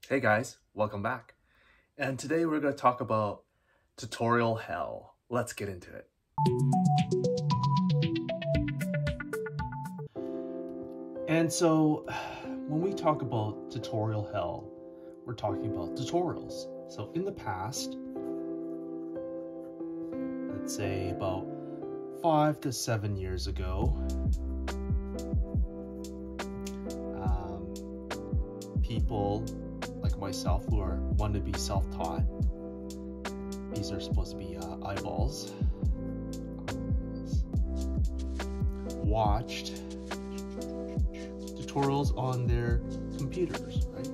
Hey guys, welcome back. And today we're going to talk about tutorial hell. Let's get into it. And so when we talk about tutorial hell, we're talking about tutorials. So in the past, let's say about 5 to 7 years ago, people like myself who want to be self-taught, these are supposed to be eyeballs, watched tutorials on their computers, right?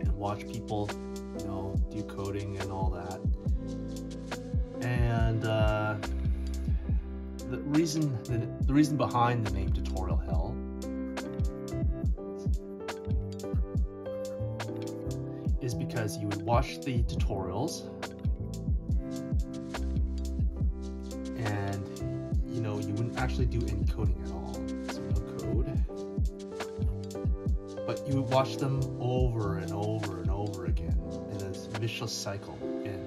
And watch people, do coding and all that. And the reason behind the name tutorial hell is because you would watch the tutorials and you wouldn't actually do any coding at all, so no code, but you would watch them over and over and over again in this vicious cycle, and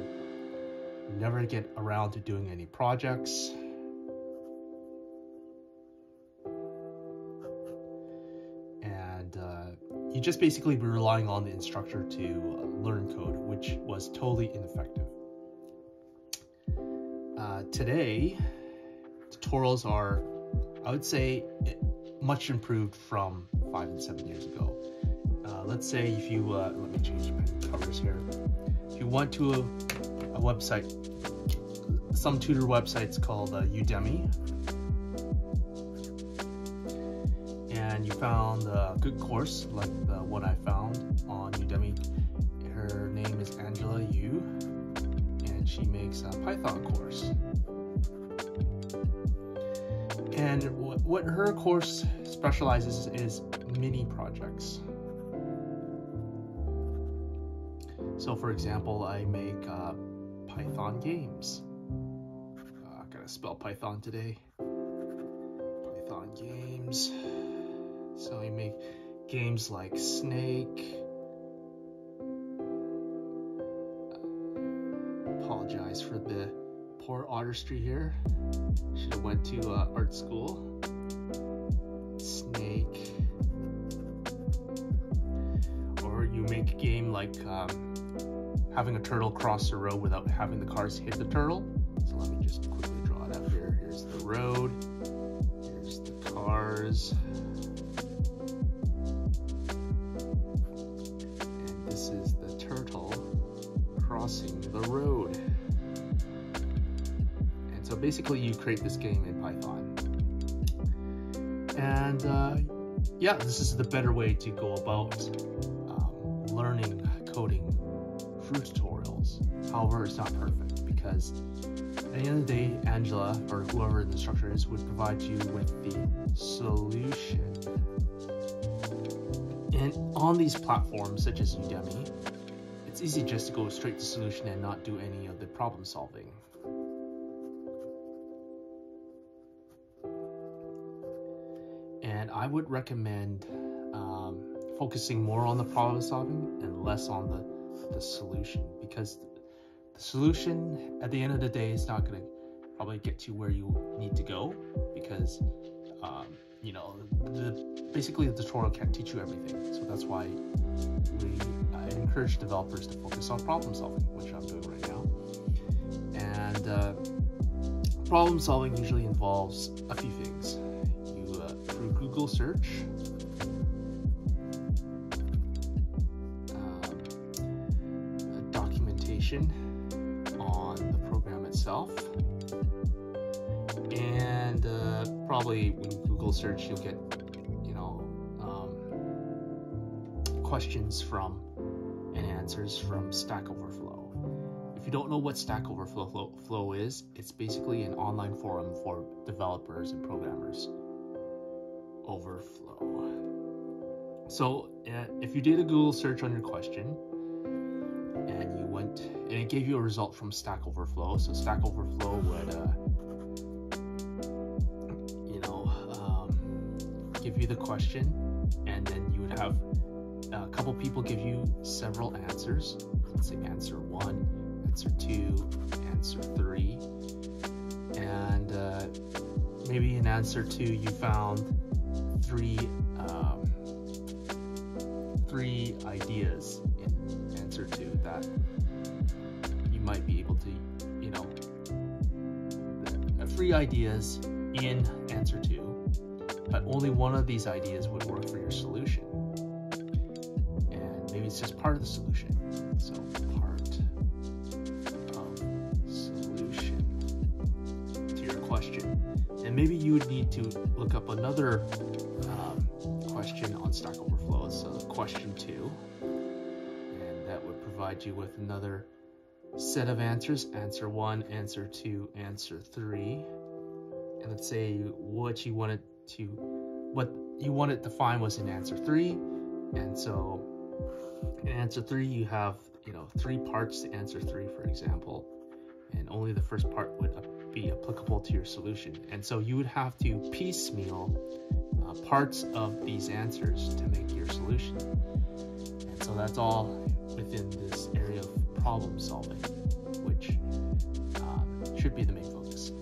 you never get around to doing any projects. And you just basically be relying on the instructor to learn code, which was totally ineffective. Today, tutorials are, I would say, much improved from 5 and 7 years ago. Let's say if you, let me change my covers here. If you went to a website, some tutor websites called Udemy, and you found a good course like the one I found on Udemy. Her name is Angela Yu, and she makes a Python course. And what her course specializes is mini projects. So for example, I make Python games. I gotta spell Python today. Python games. So you make games like Snake. Apologize for the poor artistry here. Should have went to art school. Snake. Or you make a game like having a turtle cross the road without having the cars hit the turtle. So let me just quickly draw it up here. Here's the road. Here's the cars. And this is the turtle crossing the road. And so basically you create this game in Python. And yeah, this is the better way to go about learning coding through tutorials. However, it's not perfect because at the end of the day, Angela, or whoever the instructor is, would provide you with the solution. And on these platforms such as Udemy, it's easy just to go straight to solution and not do any of the problem solving. And I would recommend focusing more on the problem solving and less on the solution, because the solution at the end of the day is not going to probably get you where you need to go, because basically the tutorial can't teach you everything. So that's why I encourage developers to focus on problem solving, which I'm doing right now. And problem solving usually involves a few things. Through Google search, documentation on the program itself, and probably when Google search you'll get questions from and answers from Stack Overflow. If you don't know what Stack Overflow is, it's basically an online forum for developers and programmers. Overflow. So if you did a Google search on your question and you went and it gave you a result from Stack Overflow, so Stack Overflow would give you the question, and then you would have a couple people give you several answers. Let's say answer 1, answer 2, answer 3, and maybe in answer 2 you found three ideas in answer 2 that you might be able to, you know, 3 ideas in answer 2, but only one of these ideas would work for your solution, and maybe it's just part of the solution. So part of solution to your question, and maybe you would need to look up another question on Stack Overflow, so question 2, and that would provide you with another set of answers: answer 1, answer 2, answer 3. And let's say what you wanted to find was in answer 3, and so in answer 3 you have, you know, 3 parts to answer 3, for example, and only the first part would be applicable to your solution, and so you would have to piecemeal parts of these answers to make your solution. And so that's all within this area of problem solving, which should be the main focus.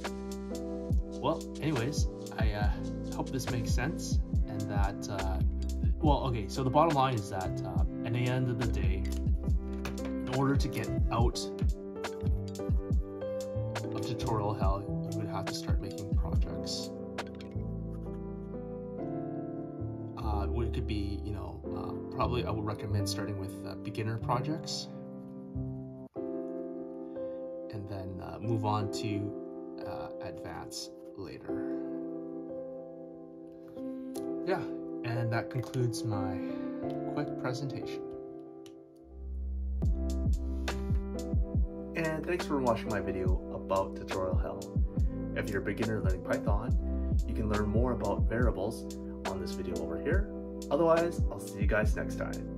Well, anyways, I hope this makes sense, and that well, okay, so the bottom line is that at the end of the day, in order to get out of tutorial hell, you would have to start making projects. It could be, you know, probably I would recommend starting with beginner projects, and then move on to advanced later. Yeah, and that concludes my quick presentation. And thanks for watching my video about tutorial hell. If you're a beginner learning Python, you can learn more about variables on this video over here. Otherwise, I'll see you guys next time.